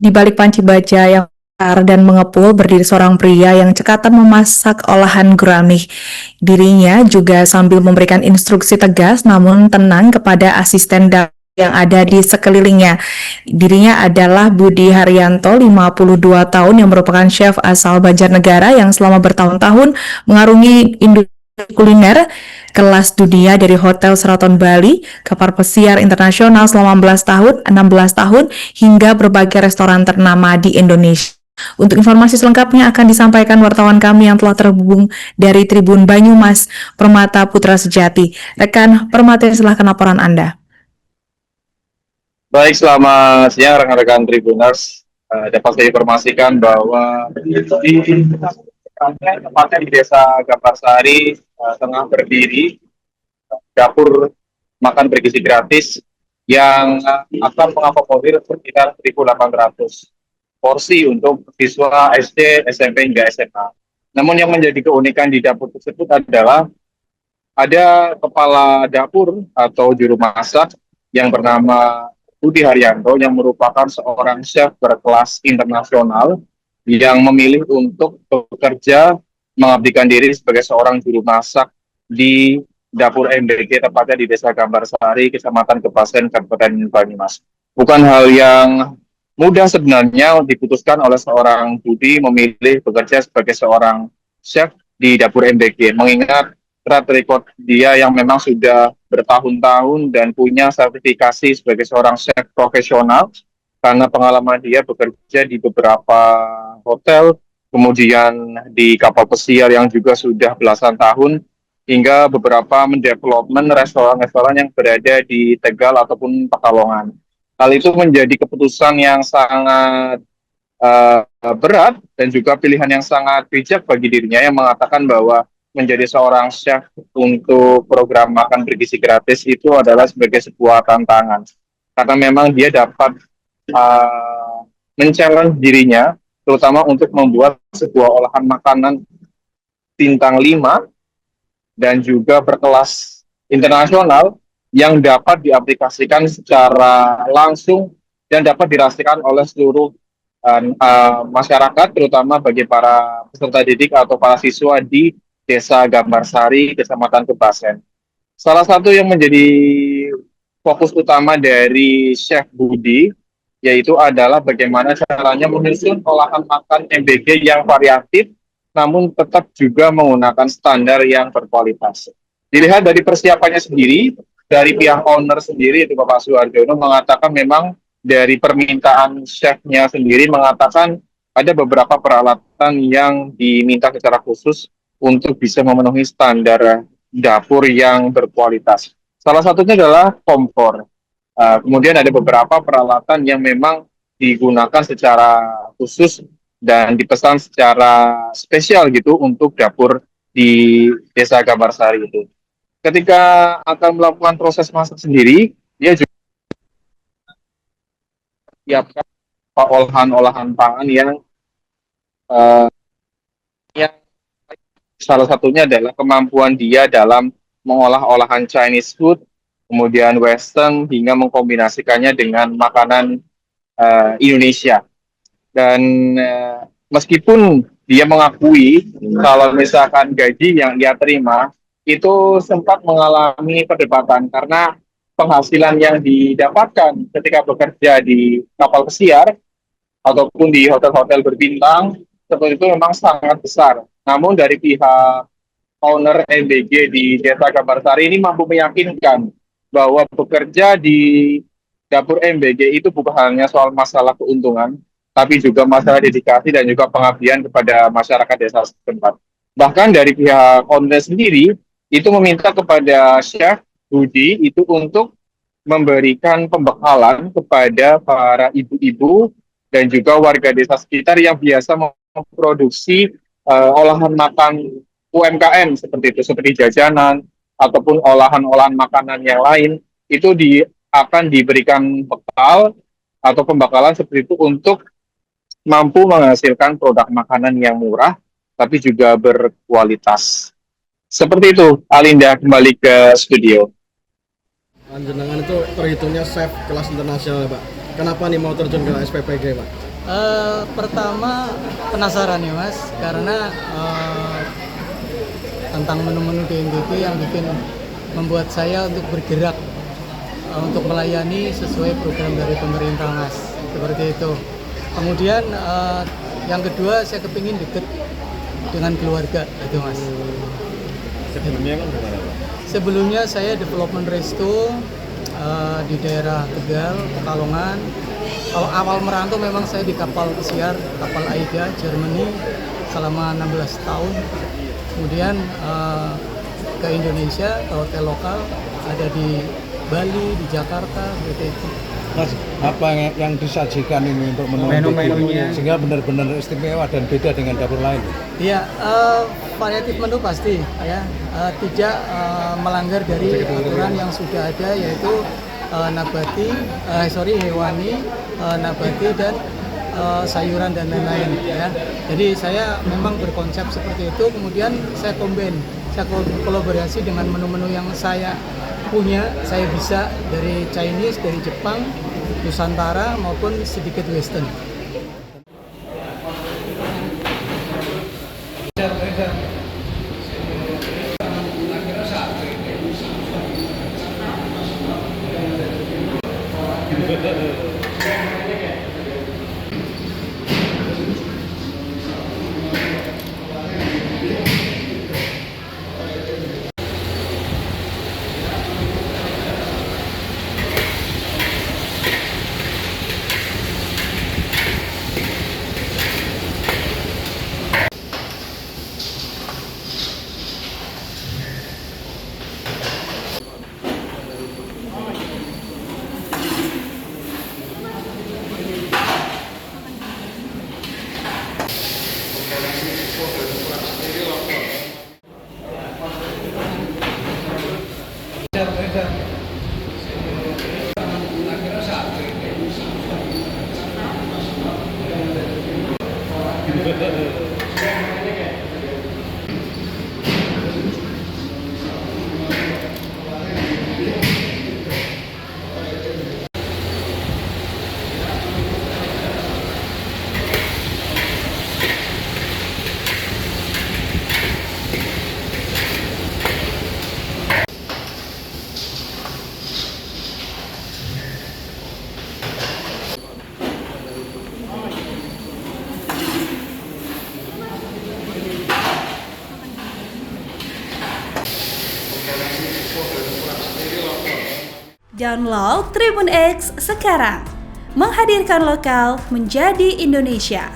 Di balik panci baja yang besar dan mengepul berdiri seorang pria yang cekatan memasak olahan gurame. Dirinya juga sambil memberikan instruksi tegas namun tenang kepada asisten dapur yang ada di sekelilingnya. Dirinya adalah Budi Haryanto, 52 tahun, yang merupakan chef asal Banjarnegara yang selama bertahun-tahun mengarungi industri kuliner kelas dunia dari Hotel Sheraton Bali, kapal pesiar internasional selama 16 tahun, hingga berbagai restoran ternama di Indonesia. Untuk informasi selengkapnya akan disampaikan wartawan kami yang telah terhubung dari Tribun Banyumas, Permata Putra Sejati. Rekan Permata, silahkan laporan Anda. Baik, selamat siang rekan-rekan Tribuners. Dapat saya informasikan bahwa tepatnya di Desa Gambarsari tengah berdiri dapur makan bergizi gratis yang akan mengakomodir sekitar 1.800 porsi untuk siswa SD, SMP hingga SMA. Namun yang menjadi keunikan di dapur tersebut adalah ada kepala dapur atau juru masak yang bernama Budi Haryanto yang merupakan seorang chef berkelas internasional yang memilih untuk bekerja mengabdikan diri sebagai seorang juru masak di dapur MBG tepatnya di Desa Gambarsari, Kecamatan Kepasen, Kabupaten Banyumas. Bukan hal yang mudah sebenarnya diputuskan oleh seorang Budi memilih bekerja sebagai seorang chef di dapur MBG, mengingat track record dia yang memang sudah bertahun-tahun dan punya sertifikasi sebagai seorang chef profesional karena pengalaman dia bekerja di beberapa hotel, kemudian di kapal pesiar yang juga sudah belasan tahun, hingga beberapa mendevelopment restoran-restoran yang berada di Tegal ataupun Pekalongan. Hal itu menjadi keputusan yang sangat berat dan juga pilihan yang sangat bijak bagi dirinya yang mengatakan bahwa menjadi seorang chef untuk program makan bergizi gratis itu adalah sebagai sebuah tantangan karena memang dia dapat men-challenge dirinya terutama untuk membuat sebuah olahan makanan bintang 5 dan juga berkelas internasional yang dapat diaplikasikan secara langsung dan dapat dirasakan oleh seluruh masyarakat terutama bagi para peserta didik atau para siswa di Desa Gambarsari, Kecamatan Kepasen. Salah satu yang menjadi fokus utama dari Chef Budi yaitu adalah bagaimana caranya menyusun olahan makan MBG yang variatif namun tetap juga menggunakan standar yang berkualitas. Dilihat dari persiapannya sendiri, dari pihak owner sendiri itu Bapak Suharjono mengatakan memang dari permintaan chefnya sendiri mengatakan ada beberapa peralatan yang diminta secara khusus untuk bisa memenuhi standar dapur yang berkualitas. Salah satunya adalah kompor. Kemudian ada beberapa peralatan yang memang digunakan secara khusus dan dipesan secara spesial gitu untuk dapur di Desa Gambarsari itu. Ketika akan melakukan proses masak sendiri, dia juga siapkan olahan-olahan pangan yang salah satunya adalah kemampuan dia dalam mengolah olahan Chinese food, kemudian Western, hingga mengkombinasikannya dengan makanan Indonesia. Dan meskipun dia mengakui kalau misalkan gaji yang dia terima itu sempat mengalami perdebatan karena penghasilan yang didapatkan ketika bekerja di kapal pesiar ataupun di hotel-hotel berbintang seperti itu memang sangat besar. Namun dari pihak owner MBG di Desa Gambarsari ini mampu meyakinkan bahwa bekerja di dapur MBG itu bukan hanya soal masalah keuntungan, tapi juga masalah dedikasi dan juga pengabdian kepada masyarakat desa setempat. Bahkan dari pihak owner sendiri itu meminta kepada Chef Budi itu untuk memberikan pembekalan kepada para ibu-ibu dan juga warga desa sekitar yang biasa memproduksi olahan makan UMKM seperti itu, seperti jajanan ataupun olahan-olahan makanan yang lain itu akan diberikan bekal atau pembekalan seperti itu untuk mampu menghasilkan produk makanan yang murah tapi juga berkualitas. Seperti itu, Alinda, kembali ke studio. Jenengan itu terhitungnya chef kelas internasional, Pak. Kenapa nih mau terjun ke SPPG, Pak? Pertama penasaran ya Mas, karena tentang menu-menu di NTT yang membuat saya untuk bergerak untuk melayani sesuai program dari pemerintah Mas, seperti itu. Kemudian yang kedua saya kepingin deket dengan keluarga itu Mas. Sebelumnya kan gimana Pak? Sebelumnya saya development resto di daerah Tegal, Pekalongan. Kalau awal merantau memang saya di kapal pesiar, kapal AIDA, Germany selama 16 tahun. Kemudian ke Indonesia, ke hotel lokal, ada di Bali, di Jakarta, seperti itu. Mas, apa yang disajikan ini untuk menu-menunya sehingga benar-benar istimewa dan beda dengan dapur lain? Iya, variatif menu pasti ya, tidak melanggar dari aturan yang sudah ada, yaitu hewani, nabati dan sayuran dan lain-lain ya. Jadi saya memang berkonsep seperti itu, kemudian saya kolaborasi dengan menu-menu yang saya punya. Saya bisa dari Chinese, dari Jepang, Nusantara maupun sedikit Western. Download Tribun X sekarang, menghadirkan lokal menjadi Indonesia.